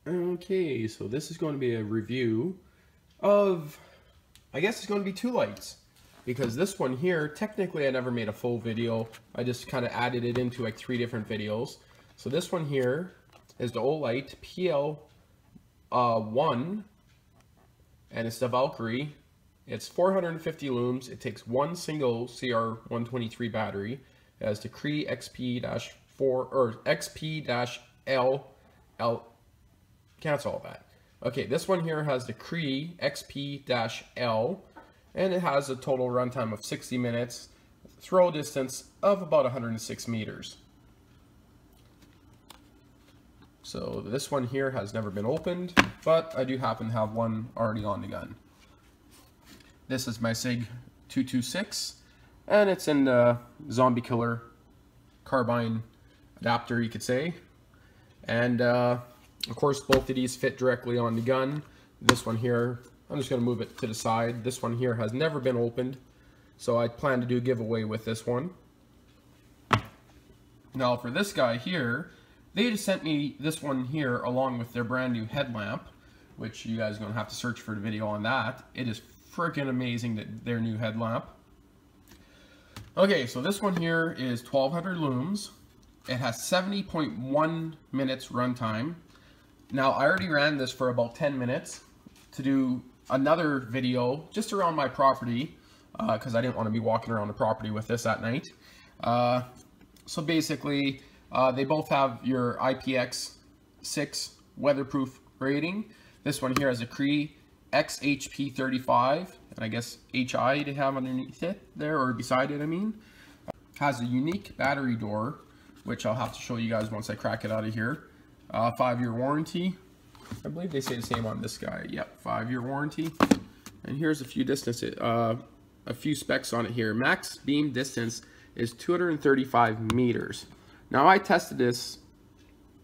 Okay, so this is going to be a review of, I guess it's going to be two lights. Because this one here, technically I never made a full video. I just kind of added it into like 3 different videos. So this one here is the Olight PL-1, and it's the Valkyrie. It's 450 looms. It takes one single CR123 battery. It has the CREE XP-4 or XP-L. Cancel all that. Okay, this one here has the CREE XP-L, and it has a total runtime of 60 minutes, throw distance of about 106 meters. So this one here has never been opened, but I do happen to have one already on the gun. This is my SIG 226, and it's in the zombie killer carbine adapter, you could say. And of course, both of these fit directly on the gun. This one here, I'm just going to move it to the side. This one here has never been opened, so I plan to do a giveaway with this one. Now for this guy here, they just sent me this one here along with their brand new headlamp, which you guys are going to have to search for the video on that. It is freaking amazing, that their new headlamp. Okay, so this one here is 1200 looms. It has 70.1 minutes runtime. Now I already ran this for about 10 minutes to do another video just around my property because I didn't want to be walking around the property with this at night. So basically they both have your IPX6 weatherproof rating. This one here has a CREE XHP35, and I guess HI to have underneath it there, or beside it I mean. Has a unique battery door, which I'll have to show you guys once I crack it out of here. 5-year warranty. I believe they say the same on this guy. Yep, 5-year warranty. And here's a few distances, a few specs on it here. Max beam distance is 235 meters. Now I tested this,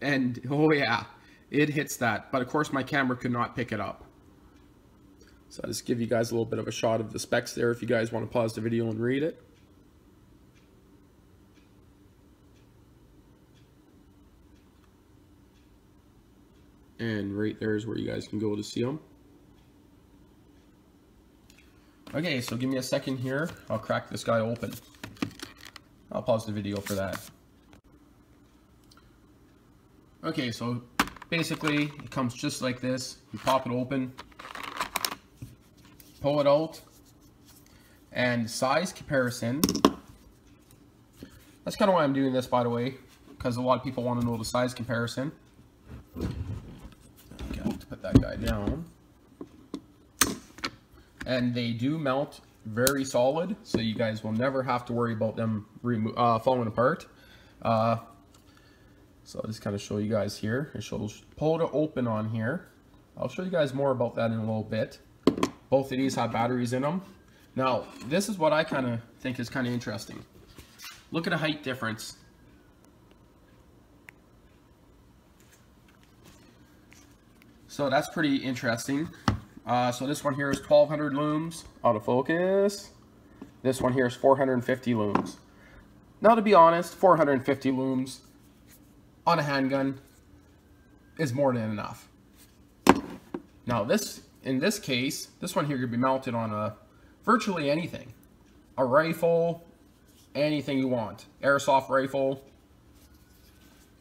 and oh yeah, it hits that. But of course my camera could not pick it up. So I'll just give you guys a little bit of a shot of the specs there if you guys want to pause the video and read it. And right there is where you guys can go to see them. Okay, so give me a second here. I'll crack this guy open. I'll pause the video for that. Okay, so basically it comes just like this. You pop it open, pull it out, and size comparison. That's kind of why I'm doing this, by the way, because a lot of people want to know the size comparison. Put that guy down. And they do mount very solid, so you guys will never have to worry about them falling apart. So I'll just kind of show you guys here. It shows pull to open on here. I'll show you guys more about that in a little bit. Both of these have batteries in them. Now, this is what I kind of think is kind of interesting. Look at the height difference. So that's pretty interesting. So this one here is 1200 looms, autofocus. This one here is 450 looms. Now to be honest, 450 looms on a handgun is more than enough. Now in this case, this one here could be mounted on virtually anything. A rifle, anything you want. Airsoft rifle.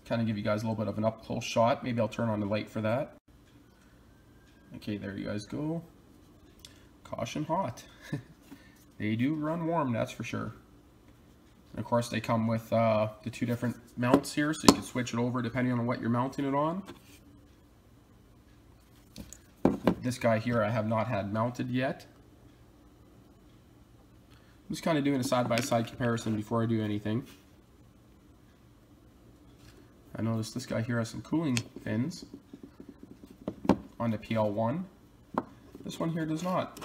Kind of give you guys a little bit of an up close shot. Maybe I'll turn on the light for that. Okay, there you guys go. Caution hot. They do run warm, that's for sure. And of course, they come with the 2 different mounts here, so you can switch it over depending on what you're mounting it on. This guy here I have not had mounted yet. I'm just kind of doing a side-by-side comparison before I do anything. I noticed this guy here has some cooling fins on the PL-1. This one here does not.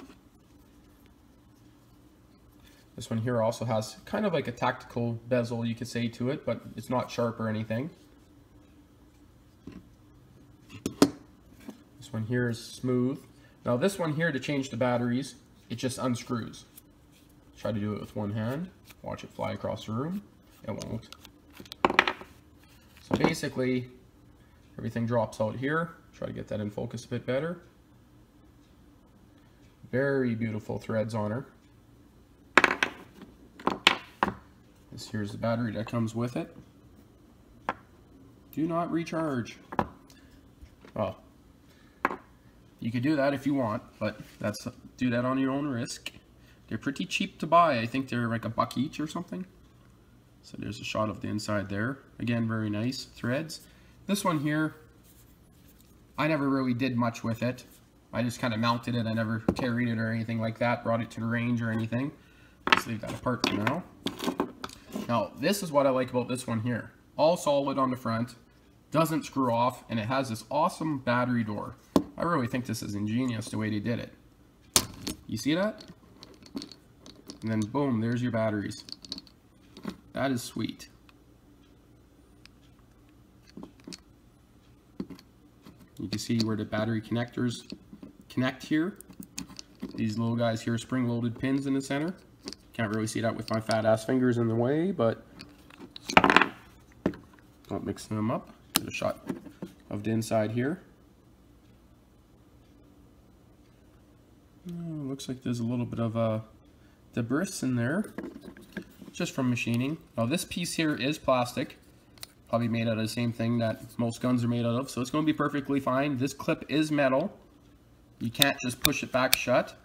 This one here also has kind of like a tactical bezel, you could say, to it, but it's not sharp or anything. This one here is smooth. Now this one here, to change the batteries, it just unscrews. Try to do it with one hand. Watch it fly across the room. It won't. So basically, Everything drops out here. Try to get that in focus a bit better. Very beautiful threads on her. Here's the battery that comes with it. Do not recharge. Well, you could do that if you want, but do that on your own risk. They're pretty cheap to buy. I think they're like $1 each or something. So there's a shot of the inside there. Again, very nice threads. This one here, I never really did much with it. I just kind of mounted it. I never carried it or anything like that, brought it to the range or anything. Let's leave that apart for now. Now, this is what I like about this one here. All solid on the front, doesn't screw off, and it has this awesome battery door. I really think this is ingenious the way they did it. You see that? And then boom, there's your batteries. That is sweet. You can see where the battery connectors connect here. These little guys here, spring-loaded pins in the center. Can't really see that with my fat ass fingers in the way, but not mixing them up. Get a shot of the inside here. Looks like there's a little bit of debris in there, just from machining. Now this piece here is plastic, probably made out of the same thing that most guns are made out of, so it's going to be perfectly fine. This clip is metal. You can't just push it back shut.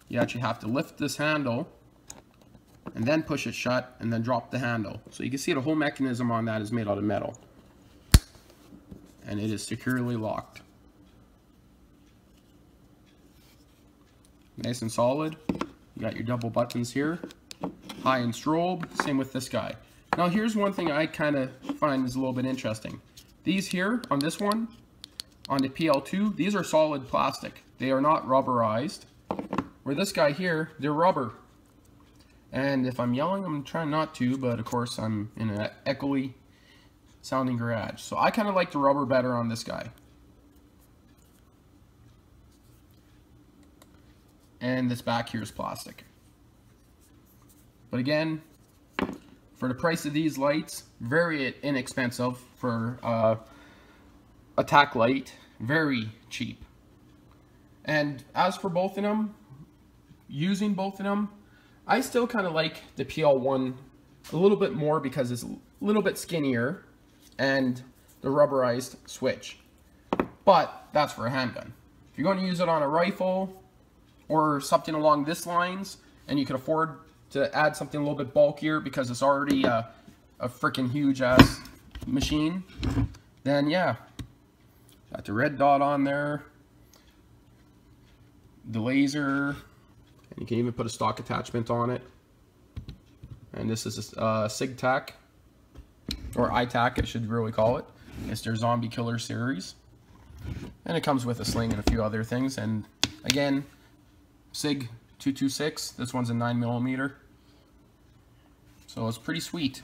You actually have to lift this handle and then push it shut and then drop the handle. So you can see the whole mechanism on that is made out of metal. And it is securely locked. Nice and solid. You got your double buttons here. High and strobe, same with this guy. Now here's one thing I kind of find is a little bit interesting. These here, on this one, on the PL-2, these are solid plastic. They are not rubberized. Where this guy here, they're rubber. And if I'm yelling, I'm trying not to, but of course I'm in an echoey sounding garage. So I kind of like the rubber better on this guy. And this back here is plastic. But again, for the price of these lights, very inexpensive for a tack light, very cheap. And as for both of them, using both of them, I still kind of like the PL1 a little bit more because it's a little bit skinnier and the rubberized switch. But that's for a handgun. If you're going to use it on a rifle or something along this lines, and you can afford to add something a little bit bulkier because it's already a freaking huge ass machine, then yeah. Got the red dot on there, the laser, and you can even put a stock attachment on it. And this is a SIG tack, or ITAC I should really call it. It's their Zombie Killer series. And it comes with a sling and a few other things. And again, SIG 226, this one's a 9mm. So it's pretty sweet.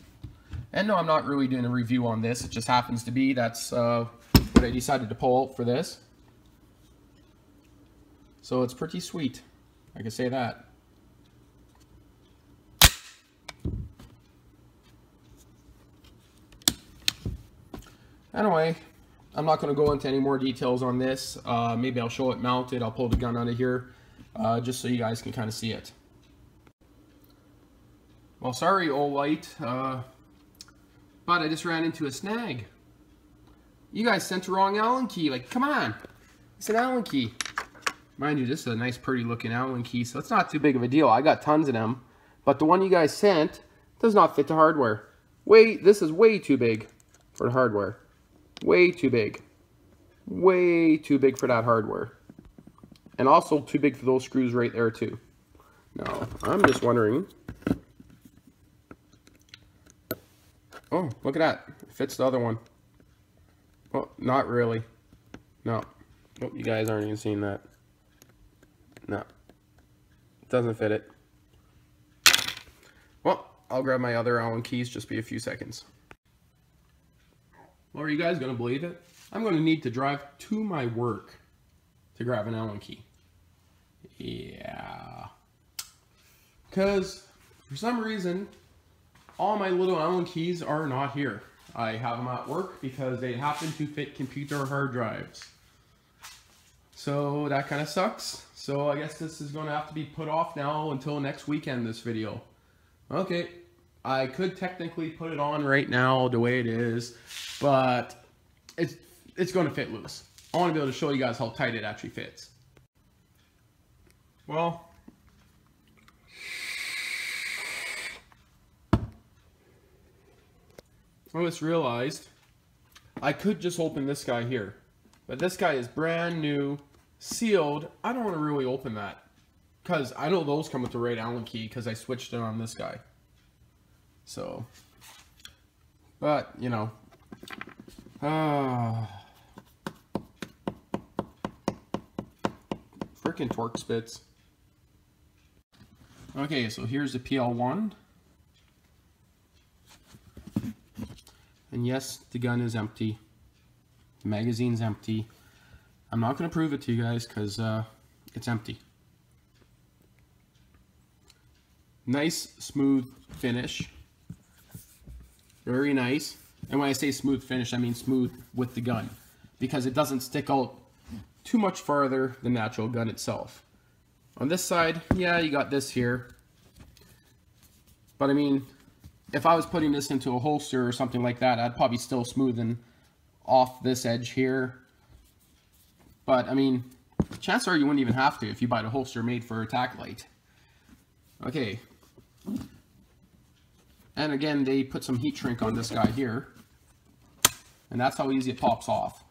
And no, I'm not really doing a review on this, it just happens to be, that's what I decided to pull out for this. So it's pretty sweet, I can say that. Anyway, I'm not going to go into any more details on this. Maybe I'll show it mounted, I'll pull the gun out of here, just so you guys can kind of see it. Well, sorry, Olight, but I just ran into a snag. You guys sent the wrong Allen key. Like, come on. It's an Allen key. Mind you, this is a nice, pretty looking Allen key, so it's not too big of a deal. I got tons of them. But the one you guys sent does not fit the hardware. This is way too big for the hardware. Way too big. Way too big for that hardware. And also too big for those screws right there, too. Now, I'm just wondering. Oh, look at that. It fits the other one. Well, not really. No. Oh, you guys aren't even seeing that. No. It doesn't fit it. Well, I'll grab my other Allen keys. Just be a few seconds. Well, are you guys going to believe it? I'm going to need to drive to my work to grab an Allen key. Yeah. Because, for some reason, all my little Allen keys are not here. I have them at work because they happen to fit computer hard drives. So that kind of sucks. So I guess this is going to have to be put off now until next weekend, this video. Okay, I could technically put it on right now the way it is, but it's going to fit loose. I want to be able to show you guys how tight it actually fits. Well, I just realized I could just open this guy here, but this guy is brand new, sealed. I don't want to really open that because I know those come with the right Allen key because I switched it on this guy. So, but you know, freaking torque spits. Okay, so here's the PL-1. And yes, the gun is empty. The magazine's empty. I'm not going to prove it to you guys because it's empty. Nice, smooth finish. Very nice. And when I say smooth finish, I mean smooth with the gun. Because it doesn't stick out too much farther than the actual gun itself. On this side, yeah, you got this here. But I mean, if I was putting this into a holster or something like that, I'd probably still smoothen off this edge here. But I mean, chances are you wouldn't even have to if you buy the holster made for a tack light. Okay. And again, they put some heat shrink on this guy here. And that's how easy it pops off.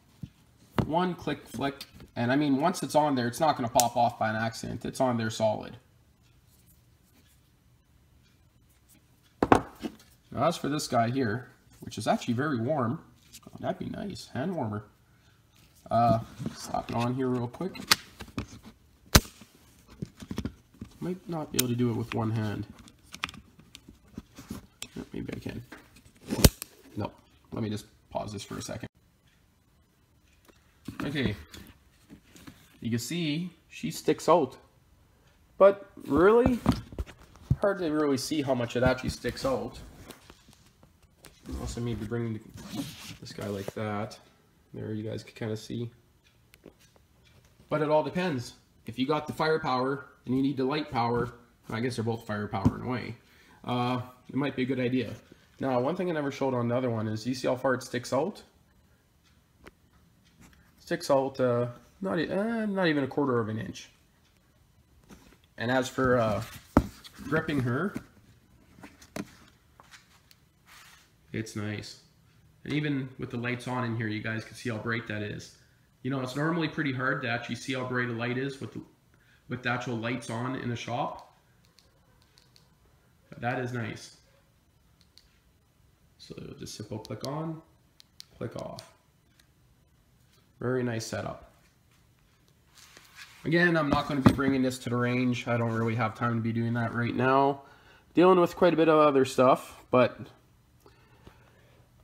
One click, flick. And I mean, once it's on there, it's not going to pop off by an accident. It's on there solid. Now, as for this guy here, which is actually very warm. Oh, that'd be nice. Hand warmer. Slap it on here real quick. Might not be able to do it with one hand. Maybe I can. Nope. Let me just pause this for a second. Okay. You can see she sticks out. But really, hard to really see how much it actually sticks out. Also maybe bring this guy like that. There you guys can kind of see. But it all depends. If you got the firepower and you need the light power, I guess they're both firepower in a way, it might be a good idea. Now, one thing I never showed on the other one is, you see how far it sticks out? Sticks out not even a quarter of an inch. And as for gripping her, it's nice. And even with the lights on in here, you guys can see how bright that is. You know, it's normally pretty hard to actually see how bright a light is with the actual lights on in the shop. But that is nice. So just simple click on, click off. Very nice setup. Again, I'm not going to be bringing this to the range. I don't really have time to be doing that right now. Dealing with quite a bit of other stuff, but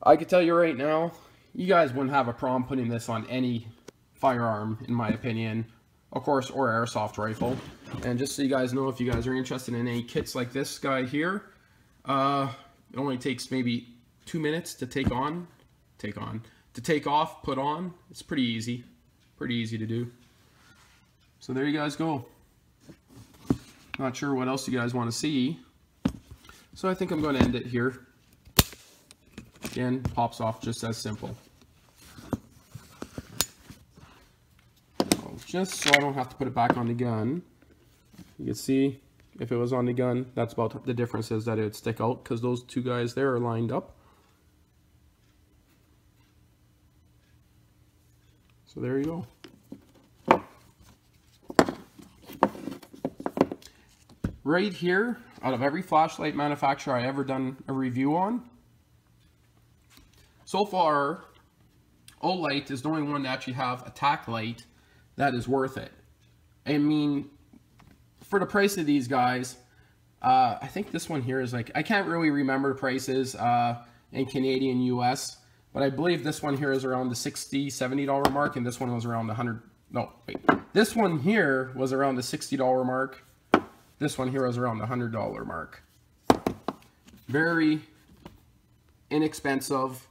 I can tell you right now, you guys wouldn't have a problem putting this on any firearm, in my opinion. Of course, or airsoft rifle. And just so you guys know, if you guys are interested in any kits like this guy here, it only takes maybe 2 minutes to take off, put on. It's pretty easy to do. So there you guys go. Not sure what else you guys want to see. So I think I'm going to end it here. Again, pops off just as simple. So just so I don't have to put it back on the gun. You can see if it was on the gun, that's about the difference, is that it would stick out because those two guys there are lined up. So there you go. Right here, out of every flashlight manufacturer I ever done a review on, so far, Olight is the only one to actually have a tack light that is worth it. I mean, for the price of these guys, I think this one here is like, I can't really remember prices in Canadian, US, but I believe this one here is around the $60, $70 mark, and this one was around the this one here was around the $60 mark. This one here was around the $100 mark. Very inexpensive.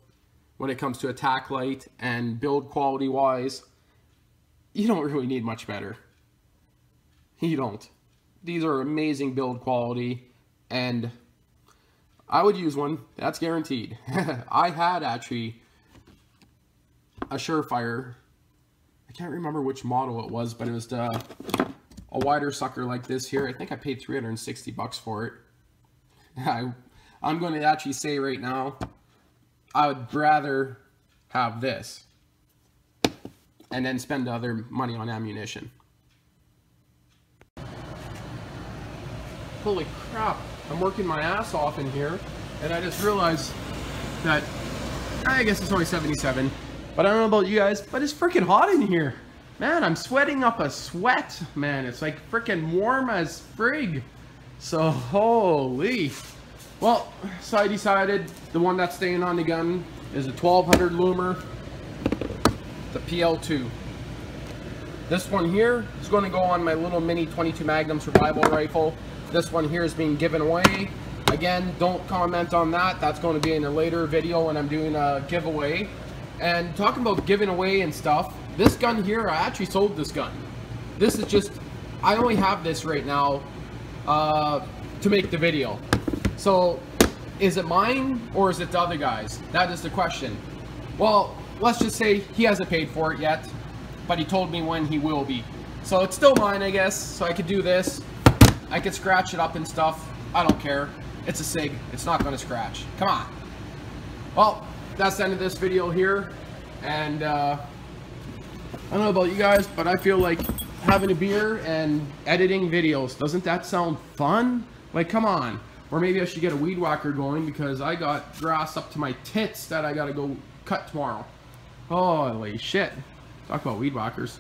when it comes to attack light and build quality wise, you don't really need much better. You don't. These are amazing build quality, and I would use one, that's guaranteed. I had actually a Surefire, I can't remember which model it was, but it was a wider sucker like this here. I think I paid 360 bucks for it. I'm going to actually say right now, I would rather have this and then spend the other money on ammunition. Holy crap, I'm working my ass off in here, and I just realized that, I guess it's only 77, but I don't know about you guys, but it's freaking hot in here. Man, I'm sweating up a sweat, man. It's like freaking warm as frig. So, holy. Well, so I decided the one that's staying on the gun is a 1200 loomer, the PL-2. This one here is going to go on my little mini 22 Magnum survival rifle. This one here is being given away. Again, don't comment on that. That's going to be in a later video when I'm doing a giveaway. And talking about giving away and stuff, this gun here, I actually sold this gun. This is just, I only have this right now to make the video. So, is it mine or is it the other guy's? That is the question. Well, let's just say he hasn't paid for it yet, but he told me when he will be. So it's still mine, I guess. So I could do this. I could scratch it up and stuff. I don't care. It's a SIG. It's not going to scratch. Come on. Well, that's the end of this video here. And I don't know about you guys, but I feel like having a beer and editing videos. Doesn't that sound fun? Like, come on. Or maybe I should get a weed whacker going because I got grass up to my tits that I got to go cut tomorrow. Holy shit. Talk about weed whackers.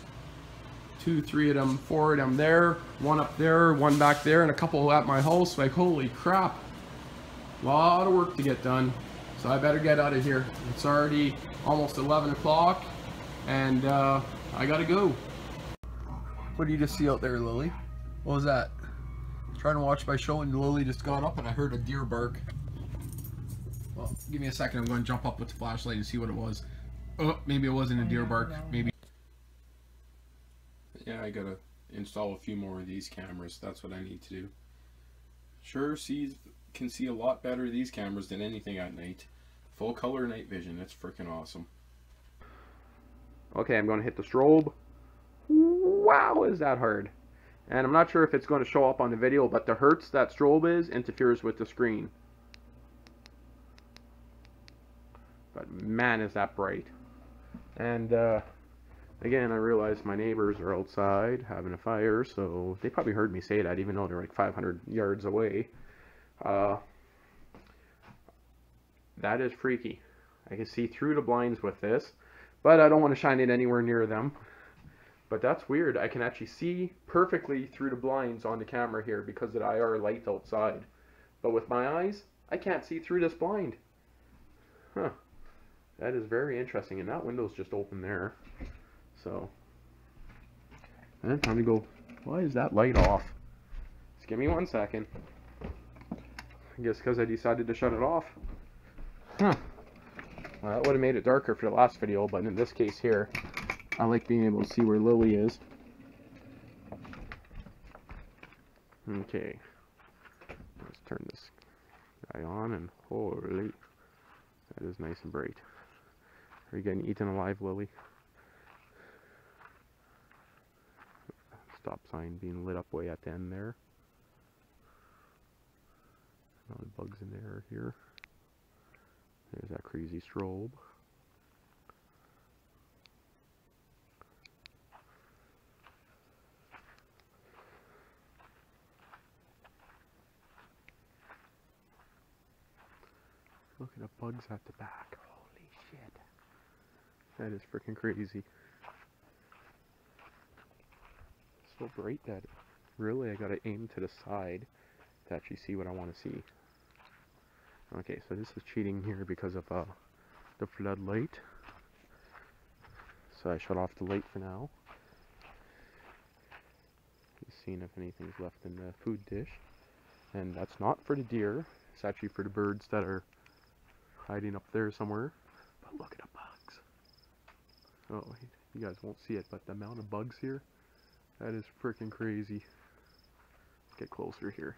2, 3 of them, 4 of them there, one up there, one back there, and a couple at my house. Like, holy crap. A lot of work to get done. So I better get out of here. It's already almost 11 o'clock, and I gotta go. What do you just see out there, Lily? What was that? Trying to watch my show, and Lily just got up, and I heard a deer bark. Well, give me a second. I'm going to jump up with the flashlight and see what it was. Oh, maybe it wasn't a deer bark. Maybe. Yeah, I gotta install a few more of these cameras. That's what I need to do. Sure, can see a lot better these cameras than anything at night. Full color night vision. That's freaking awesome. Okay, I'm going to hit the strobe. Wow, is that hard? And I'm not sure if it's going to show up on the video, but the hertz that strobe is interferes with the screen. But man, is that bright. And again, I realize my neighbors are outside having a fire, so they probably heard me say that, even though they're like 500 yards away. That is freaky. I can see through the blinds with this, but I don't want to shine it anywhere near them. But that's weird. I can actually see perfectly through the blinds on the camera here because of the IR light outside. But with my eyes, I can't see through this blind. Huh. That is very interesting. And that window's just open there. So. And time to go. Why is that light off? Just give me 1 second. I guess because I decided to shut it off. Huh. Well, that would have made it darker for the last video, but in this case here, I like being able to see where Lily is. Okay. Let's turn this guy on, and holy, that is nice and bright. Are you getting eaten alive, Lily? Stop sign being lit up way at the end there. No bugs in there here. There's that crazy strobe. Look at the bugs at the back. Holy shit. That is freaking crazy. So bright that really I gotta aim to the side to actually see what I want to see. Okay, so this is cheating here because of the floodlight. So I shut off the light for now. Just seeing if anything's left in the food dish. And that's not for the deer. It's actually for the birds that are hiding up there somewhere. But look at the bugs. Oh, you guys won't see it, but the amount of bugs here, that is freaking crazy. Get closer here.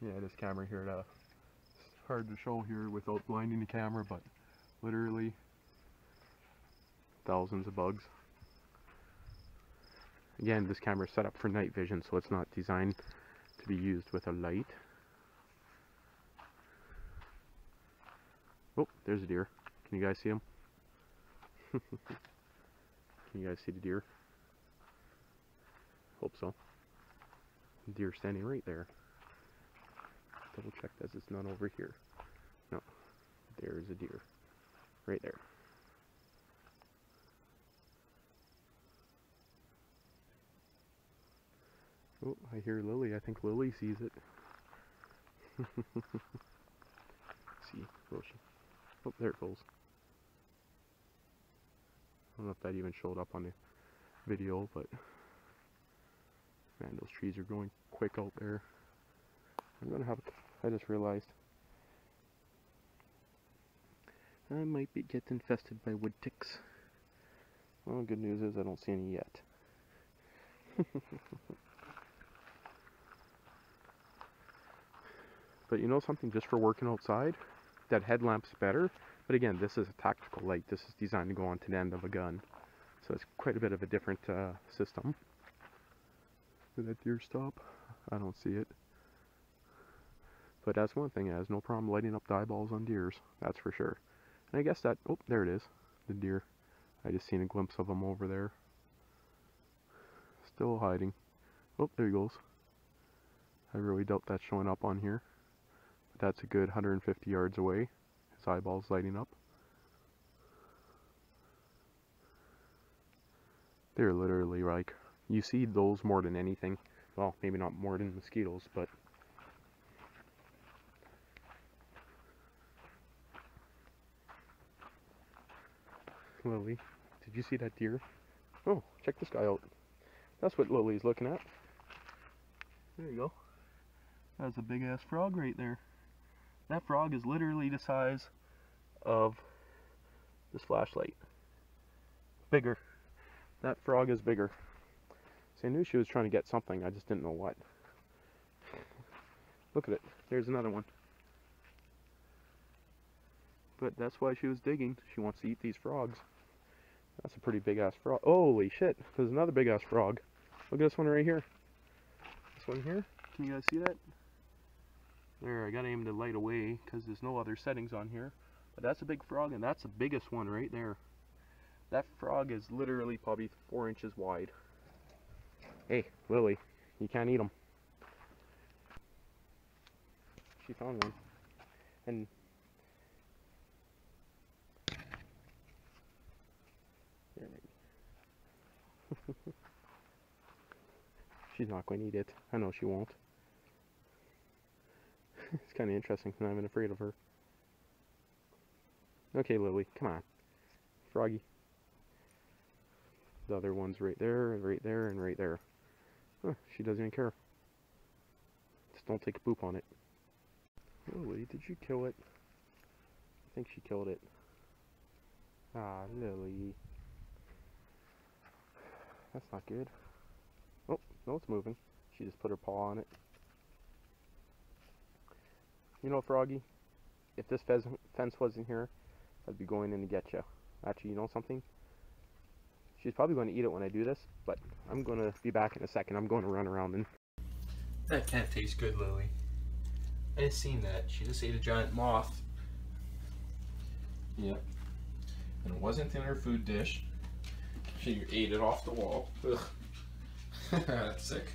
Yeah, this camera here, it's hard to show here without blinding the camera, but literally thousands of bugs. Again, this camera is set up for night vision, so it's not designed to be used with a light. Oh, there's a deer. Can you guys see him? Can you guys see the deer? Hope so. Deer standing right there. Double check that it's not over here. No, there's a deer. Right there. Oh, I hear Lily. I think Lily sees it. See, will she? Oh, there it goes. I don't know if that even showed up on the video, but man, those trees are growing quick out there. I'm gonna have. I just realized I might get infested by wood ticks. Well, good news is I don't see any yet. But you know something, just for working outside, that headlamp's better. But again, this is a tactical light. This is designed to go onto the end of a gun. So it's quite a bit of a different system. Did that deer stop? I don't see it. But that's one thing, it has no problem lighting up the eyeballs on deers. That's for sure. And I guess that, oh, there it is. The deer. I just seen a glimpse of him over there. Still hiding. Oh, there he goes. I really doubt that's showing up on here. But that's a good 150 yards away. His eyeballs lighting up. They're literally like, you see those more than anything. Well, maybe not more than mosquitoes, but Lily, did you see that deer? Oh, check this guy out. That's what Lily's looking at. There you go. That's a big ass frog right there. That frog is literally the size of this flashlight. Bigger. That frog is bigger. See, I knew she was trying to get something, I just didn't know what. Look at it. There's another one. But that's why she was digging. She wants to eat these frogs. That's a pretty big ass frog. Holy shit, there's another big ass frog. Look at this one right here. This one here. Can you guys see that? There, I gotta aim the light away because there's no other settings on here. But that's a big frog, and that's the biggest one right there. That frog is literally probably 4 inches wide. Hey, Lily, you can't eat them. She found one. And there, maybe. She's not going to eat it. I know she won't. It's kind of interesting, and I'm even afraid of her. Okay, Lily, come on. Froggy. The other one's right there, and right there, and right there. Huh, she doesn't even care. Just don't take a poop on it. Lily, did you kill it? I think she killed it. Ah, Lily. That's not good. Oh, no, it's moving. She just put her paw on it. You know, Froggy, if this fence wasn't here, I'd be going in to get you. Actually, you know something? She's probably going to eat it when I do this, but I'm going to be back in a second. I'm going to run around and... That can't taste good, Lily. I just seen that. She just ate a giant moth. Yep. And it wasn't in her food dish. She ate it off the wall. Ugh. That's sick.